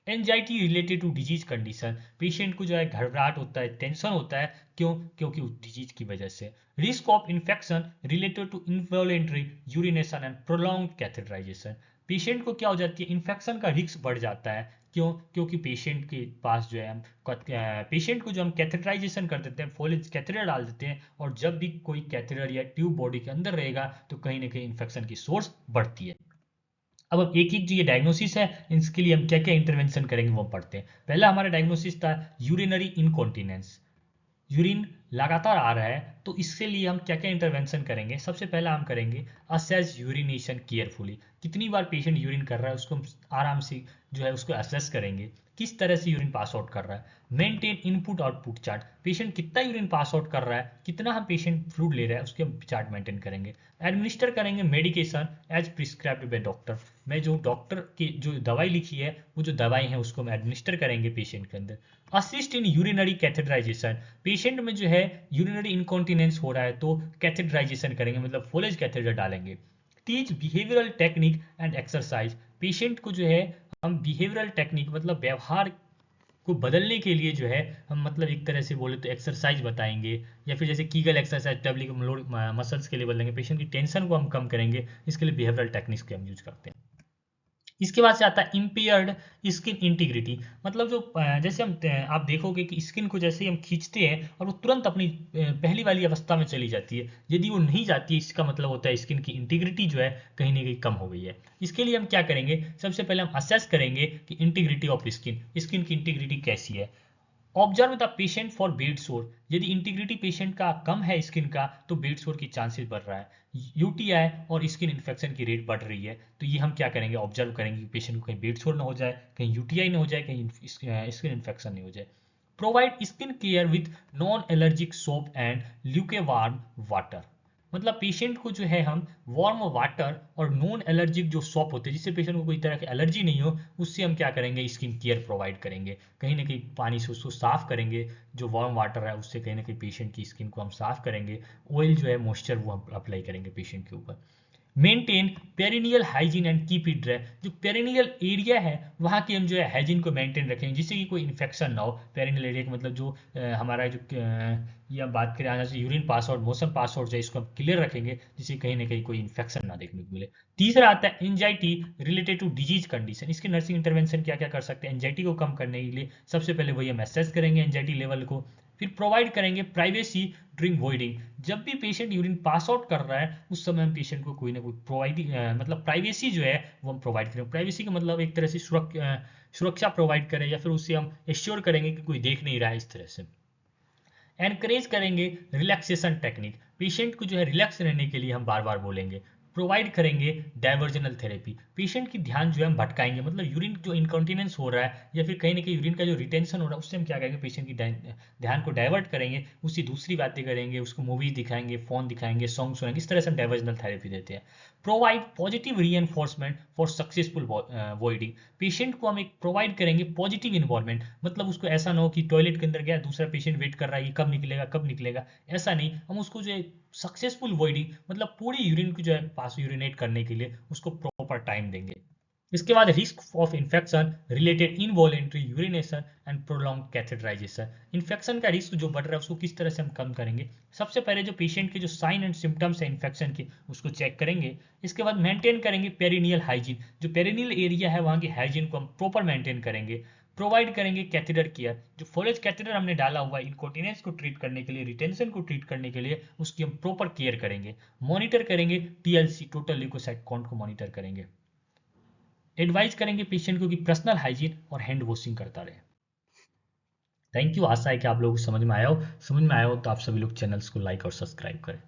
Anxiety related to disease condition, patient को जो है घबराहट होता है, टेंशन होता है, क्यों? क्योंकि उस डिजीज की वजह से। Risk of infection related to involuntary urination and prolong catheterization, patient को क्या हो जाती है? इन्फेक्शन का रिस्क बढ़ जाता है, क्यों? क्योंकि पेशेंट के पास जो है हम पेशेंट को जो हम कैथेटराइजेशन कर देते हैं, फोलेज कैथेटर डाल देते हैं, और जब भी कोई कैथेटर या ट्यूब बॉडी के अंदर रहेगा तो कहीं ना कहीं इन्फेक्शन की सोर्स बढ़ती है। अब एक एक जो ये डायग्नोसिस है, इसके लिए हम क्या क्या इंटरवेंशन करेंगे वो पढ़ते हैं। पहला हमारा डायग्नोसिस था यूरिनरी इनकॉन्टिनेंस, यूरिन लगातार आ रहा है, तो इसके लिए हम क्या क्या इंटरवेंशन करेंगे। सबसे पहला हम करेंगे असेस यूरिनेशन केयरफुली, कितनी बार पेशेंट यूरिन कर रहा है उसको हम आराम से जो है उसको असेस करेंगे, किस तरह से यूरिन पास आउट कर रहा है। Maintain input output chart, patient कितना यूरिन पास आउट कर रहा है, कितना हम पेशेंट फ्लूइड ले रहा है, उसके हम चार्ट मेंटेन करेंगे। एडमिनिस्टर करेंगे medication as prescribed by doctor, मैं जो डॉक्टर की जो दवाई लिखी है वो जो दवाई है उसको हम एडमिनिस्टर करेंगे पेशेंट के अंदर। Assist in urinary catheterization, patient में जो है यूरिनरी इनकॉन्टिनेंस हो रहा है तो कैथेटराइजेशन करेंगे, मतलब फोलेज कैथेटर डालेंगे। Teach behavioural technique and exercise, patient को जो है हम बिहेवियरल टेक्निक मतलब व्यवहार को बदलने के लिए जो है हम मतलब एक तरह से बोले तो एक्सरसाइज बताएंगे, या फिर जैसे कीगल एक्सरसाइज डबलिंग मसल्स के लिए बदलेंगे, पेशेंट की टेंशन को हम कम करेंगे, इसके लिए बिहेवियरल टेक्निक्स के हम यूज करते हैं। इसके बाद से आता है इम्पेयर्ड स्किन इंटीग्रिटी, मतलब जो जैसे हम आप देखोगे कि स्किन को जैसे ही हम खींचते हैं और वो तुरंत अपनी पहली वाली अवस्था में चली जाती है, यदि वो नहीं जाती है इसका मतलब होता है स्किन की इंटीग्रिटी जो है कहीं ना कहीं कम हो गई है। इसके लिए हम क्या करेंगे? सबसे पहले हम असेस करेंगे कि इंटीग्रिटी ऑफ स्किन, स्किन की इंटीग्रिटी कैसी है। Observe the patient for bed सोर, यदि इंटीग्रिटी पेशेंट का कम है स्किन का तो बेड सोर की चांसेस बढ़ रहा है। यूटीआई और स्किन इन्फेक्शन की रेट बढ़ रही है, तो ये हम क्या करेंगे? ऑब्जर्व करेंगे कि पेशेंट को कहीं बेड सोर ना हो जाए, कहीं यूटीआई ना हो जाए, कहीं स्किन इन्फेक्शन नहीं हो जाए। Provide skin care with non allergic soap and lukewarm water, मतलब पेशेंट को जो है हम वार्म वाटर और नॉन एलर्जिक जो सॉप होते हैं जिससे पेशेंट को कोई तरह की एलर्जी नहीं हो, उससे हम क्या करेंगे? स्किन केयर प्रोवाइड करेंगे, कहीं ना कहीं पानी से उसको साफ करेंगे, जो वार्म वाटर है उससे कहीं ना कहीं पेशेंट की स्किन को हम साफ करेंगे, ऑयल जो है मॉइस्चर वो हम अप्लाई करेंगे पेशेंट के ऊपर। Maintain perineal hygiene and keep it dry, जो पेरिनियल एरिया है वहाँ की हम जो है हाइजीन को मेंटेन रखेंगे जिससे कि कोई इन्फेक्शन ना हो। पेरिनियल एरिया का मतलब जो हमारा जो ये हम बात करें आज से urine pass out motion pass out जाए, इसको हम क्लियर रखेंगे जिससे कहीं ना कहीं कोई इन्फेक्शन ना देखने को मिले। तीसरा आता है anxiety related to disease condition, इसके नर्सिंग इंटरवेंशन क्या क्या कर सकते हैं एंजाइटी को कम करने के लिए। सबसे पहले वही हम असेस करेंगे एंजाइटी लेवल को, फिर प्रोवाइड करेंगे प्राइवेसी ड्रिंक वॉइडिंग, जब भी पेशेंट यूरिन पास आउट कर रहा है उस समय हम पेशेंट को कोई ना कोई प्रोवाइडिंग मतलब प्राइवेसी जो है वो हम प्रोवाइड करें। प्राइवेसी का मतलब एक तरह से सुरक्षा प्रोवाइड करें, या फिर उससे हम एश्योर करेंगे कि कोई देख नहीं रहा है, इस तरह से। एनकरेज करेंगे रिलैक्सेशन टेक्निक, पेशेंट को जो है रिलैक्स रहने के लिए हम बार बार बोलेंगे। प्रोवाइड करेंगे डाइवर्जनल थेरेपी, पेशेंट की ध्यान जो है हम भटकाएंगे, मतलब यूरिन जो इनकॉन्टिनेंस हो रहा है या फिर कहीं ना कहीं यूरिन का जो रिटेंशन हो रहा है उससे हम क्या करेंगे? पेशेंट की ध्यान को डाइवर्ट करेंगे, उससे दूसरी बातें करेंगे, उसको मूवीज दिखाएंगे, फोन दिखाएंगे, सॉन्ग सुनाएंगे, इस तरह से हम डाइवर्जनल थेरेपी देते हैं। प्रोवाइड पॉजिटिव री फॉर सक्सेसफुल वॉइडिंग, पेशेंट को हम एक प्रोवाइड करेंगे पॉजिटिव इन्वॉल्वमेंट, मतलब उसको ऐसा ना हो कि टॉयलेट के अंदर गया दूसरा पेशेंट वेट कर रहा है कि कब निकलेगा कब निकलेगा, ऐसा नहीं, हम उसको जो है सक्सेसफुल वॉइडिंग मतलब पूरी यूरिन को जो है पास यूरिनेट करने के लिए उसको प्रॉपर टाइम देंगे। इसके बाद risk of infection related involuntary urination and prolong catheterization, infection का रिस्क जो बढ़ रहा है उसको किस तरह से हम कम करेंगे? सबसे पहले जो पेशेंट के जो साइन एंड सिम्टम्स है इन्फेक्शन के उसको चेक करेंगे। इसके बाद मेंटेन करेंगे पेरिनियल हाइजीन, जो पेरिनियल एरिया है वहाँ की हाइजीन को हम प्रॉपर मेंटेन करेंगे। प्रोवाइड करेंगे कैथेटर केयर, जो फोलेज कैथेटर हमने डाला हुआ है इनकॉन्टिनेंस को ट्रीट करने के लिए, रिटेंशन को ट्रीट करने के लिए, उसकी हम प्रॉपर केयर करेंगे। मॉनिटर करेंगे टीएलसी टोटल ल्यूकोसाइट काउंट को मॉनिटर करेंगे। एडवाइज करेंगे पेशेंट को कि पर्सनल हाइजीन और हैंड वॉशिंग करता रहे। थैंक यू, आशा है कि आप लोगों को समझ में आया हो। समझ में आया हो तो आप सभी लोग चैनल्स को लाइक और सब्सक्राइब करें।